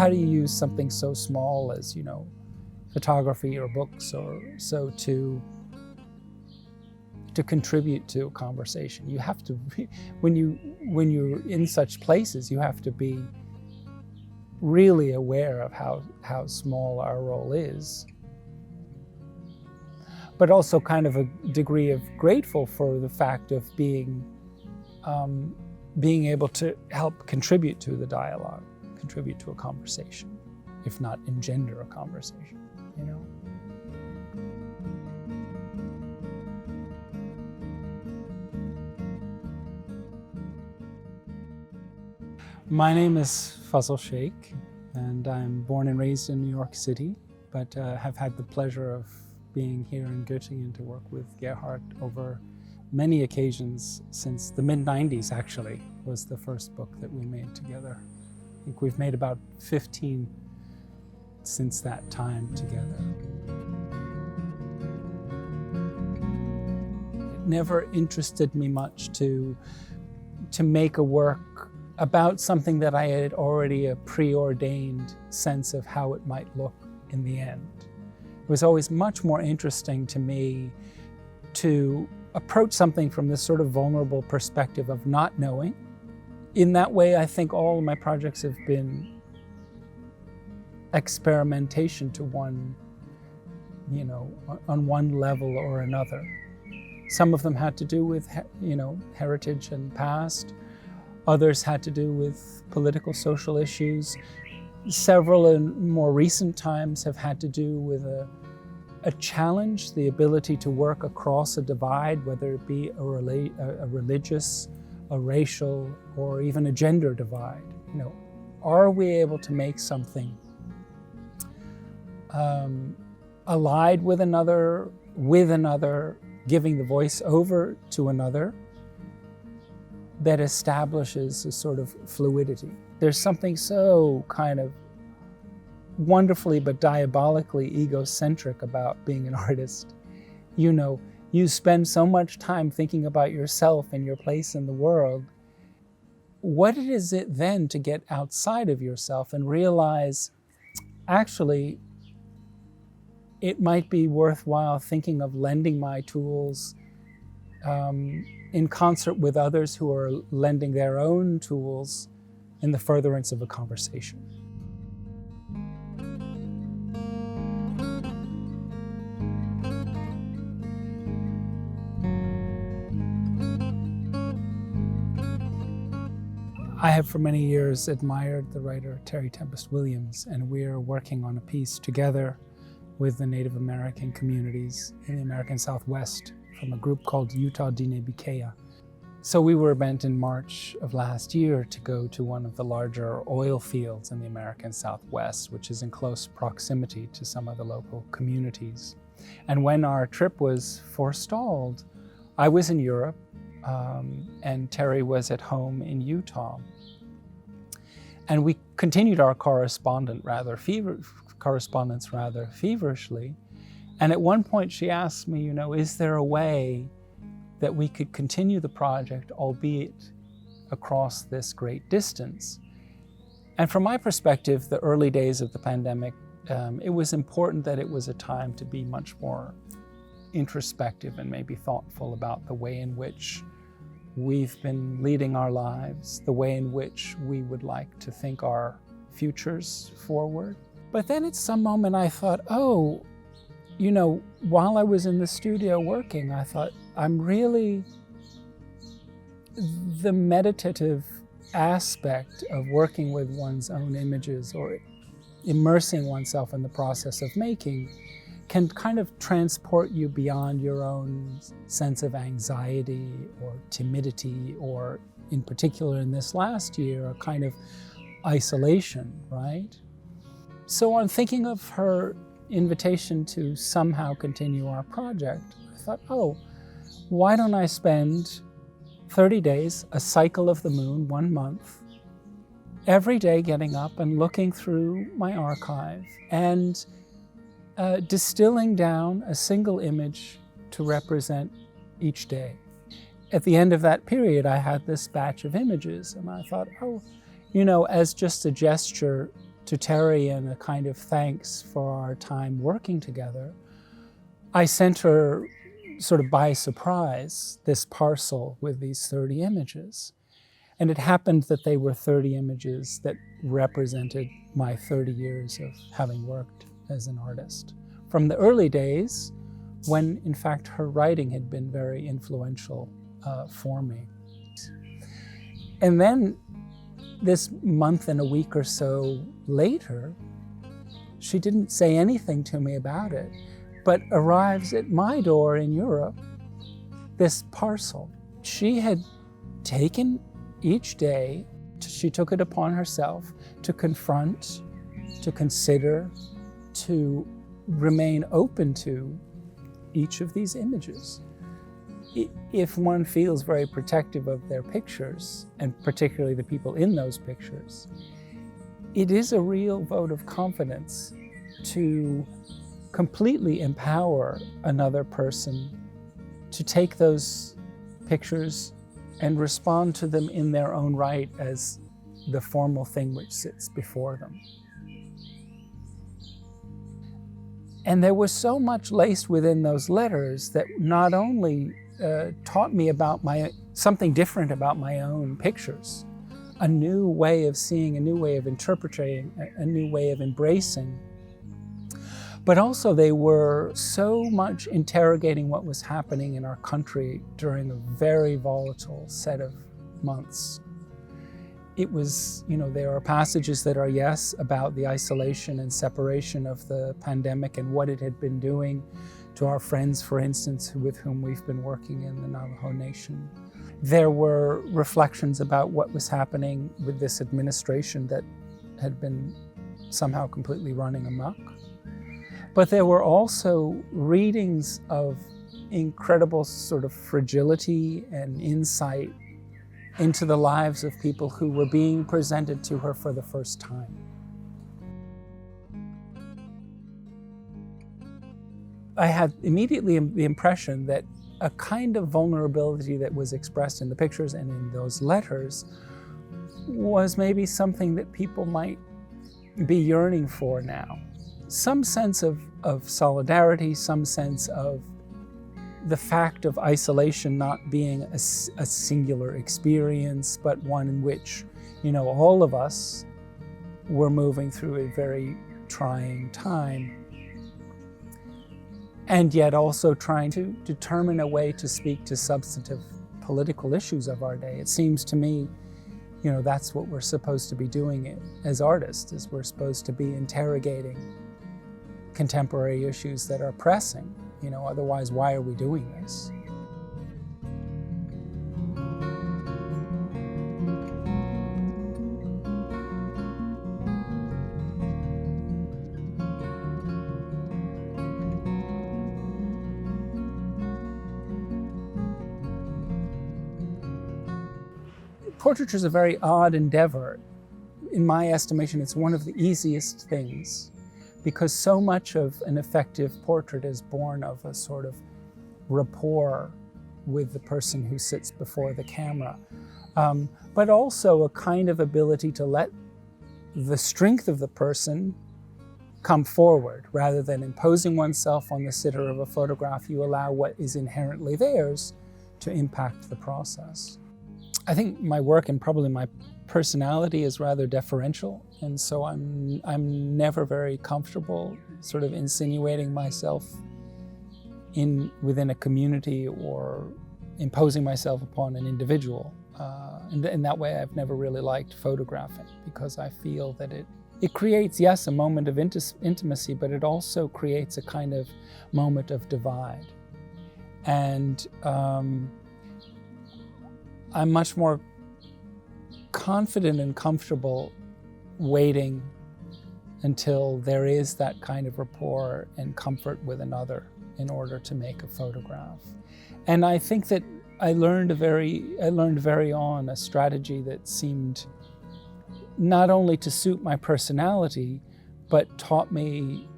how do you use something so small as, photography or books or so to contribute to a conversation? You have to be, when you're in such places, you have to be really aware of how small our role is, but also kind of a degree of grateful for the fact of being able to help contribute to the dialogue, contribute to a conversation, if not engender a conversation, My name is Fazal Sheikh, and I'm born and raised in New York City, but have had the pleasure of being here in Göttingen to work with Gerhard over many occasions since the mid-90s, actually, was the first book that we made together. I think we've made about 15 since that time together. It never interested me much to make a work about something that I had already a preordained sense of how it might look in the end. It was always much more interesting to me to approach something from this sort of vulnerable perspective of not knowing. In that way, I think all of my projects have been experimentation to one, on one level or another. Some of them had to do with, heritage and past. Others had to do with political, social issues. Several in more recent times have had to do with a challenge, the ability to work across a divide, whether it be a religious, a racial, or even a gender divide. Are we able to make something allied with another, giving the voice over to another, that establishes a sort of fluidity? There's something so kind of wonderfully but diabolically egocentric about being an artist. You spend so much time thinking about yourself and your place in the world. What is it then to get outside of yourself and realize, actually, it might be worthwhile thinking of lending my tools in concert with others who are lending their own tools in the furtherance of a conversation. I have for many years admired the writer Terry Tempest Williams, and we're working on a piece together with the Native American communities in the American Southwest from a group called Utah Dine Bikea. So we were meant in March of last year to go to one of the larger oil fields in the American Southwest, which is in close proximity to some of the local communities. And when our trip was forestalled, I was in Europe, and Terry was at home in Utah. And we continued our correspondence rather feverishly. And at one point she asked me, is there a way that we could continue the project, albeit across this great distance? And from my perspective, the early days of the pandemic, it was important that it was a time to be much more introspective and maybe thoughtful about the way in which we've been leading our lives, the way in which we would like to think our futures forward. But then at some moment I thought, while I was in the studio working, I thought, the meditative aspect of working with one's own images or immersing oneself in the process of making can kind of transport you beyond your own sense of anxiety or timidity, or in particular in this last year, a kind of isolation, right? So on thinking of her invitation to somehow continue our project, I thought, why don't I spend 30 days, a cycle of the moon, 1 month, every day getting up and looking through my archive and distilling down a single image to represent each day. At the end of that period, I had this batch of images, and I thought, as just a gesture to Terry in a kind of thanks for our time working together, I sent her, sort of by surprise, this parcel with these 30 images. And it happened that they were 30 images that represented my 30 years of having worked as an artist. From the early days, when in fact her writing had been very influential for me. And then this month and a week or so later, she didn't say anything to me about it, but arrives at my door in Europe, this parcel. She had taken each day, she took it upon herself to confront, to consider, to remain open to each of these images. If one feels very protective of their pictures, and particularly the people in those pictures, it is a real vote of confidence to completely empower another person to take those pictures and respond to them in their own right as the formal thing which sits before them. And there was so much laced within those letters that not only taught me about something different about my own pictures, a new way of seeing, a new way of interpreting, a new way of embracing, but also they were so much interrogating what was happening in our country during a very volatile set of months. It was, there are passages that are, yes, about the isolation and separation of the pandemic and what it had been doing to our friends, for instance, with whom we've been working in the Navajo Nation. There were reflections about what was happening with this administration that had been somehow completely running amok. But there were also readings of incredible sort of fragility and insight into the lives of people who were being presented to her for the first time. I had immediately the impression that a kind of vulnerability that was expressed in the pictures and in those letters was maybe something that people might be yearning for now. Some sense of solidarity, some sense of the fact of isolation not being a singular experience, but one in which, all of us were moving through a very trying time. And yet also trying to determine a way to speak to substantive political issues of our day. It seems to me, that's what we're supposed to be doing as artists, is we're supposed to be interrogating contemporary issues that are pressing. Otherwise, why are we doing this? Portraiture is a very odd endeavor. In my estimation, it's one of the easiest things, because so much of an effective portrait is born of a sort of rapport with the person who sits before the camera, but also a kind of ability to let the strength of the person come forward. Rather than imposing oneself on the sitter of a photograph, you allow what is inherently theirs to impact the process. I think my work and probably my personality is rather deferential, and so I'm never very comfortable sort of insinuating myself within a community or imposing myself upon an individual. And in that way, I've never really liked photographing, because I feel that it creates, yes, a moment of intimacy, but it also creates a kind of moment of divide. And I'm much more confident and comfortable waiting until there is that kind of rapport and comfort with another in order to make a photograph. And I think that I learned very on a strategy that seemed not only to suit my personality, but taught me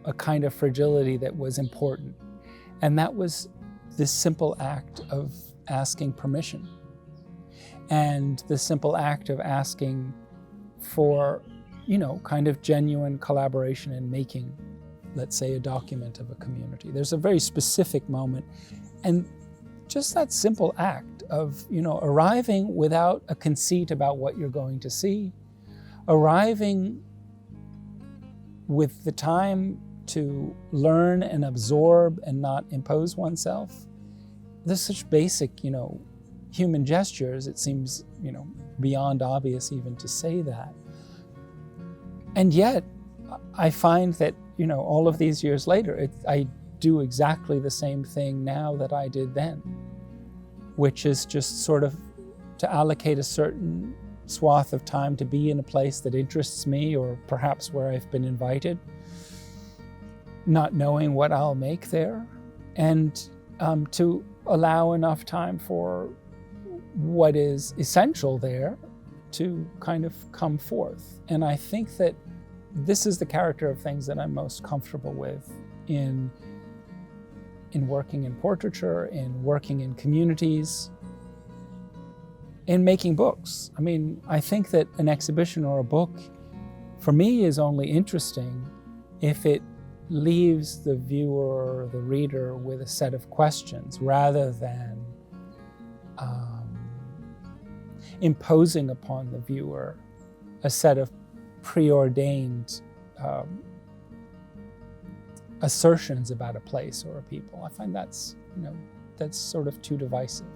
a kind of fragility that was important. And that was this simple act of asking permission. And the simple act of asking for kind of genuine collaboration in making, let's say, a document of a community. There's a very specific moment, and just that simple act of, arriving without a conceit about what you're going to see, arriving with the time to learn and absorb and not impose oneself. There's such basic, human gestures, it seems, beyond obvious even to say that. And yet, I find that, all of these years later, I do exactly the same thing now that I did then, which is just sort of to allocate a certain swath of time to be in a place that interests me, or perhaps where I've been invited, not knowing what I'll make there, and to allow enough time for what is essential there to kind of come forth. And I think that this is the character of things that I'm most comfortable with in working in portraiture, in working in communities, in making books. I mean, I think that an exhibition or a book, for me, is only interesting if it leaves the viewer or the reader with a set of questions, rather than imposing upon the viewer a set of preordained assertions about a place or a people. I find that's sort of too divisive.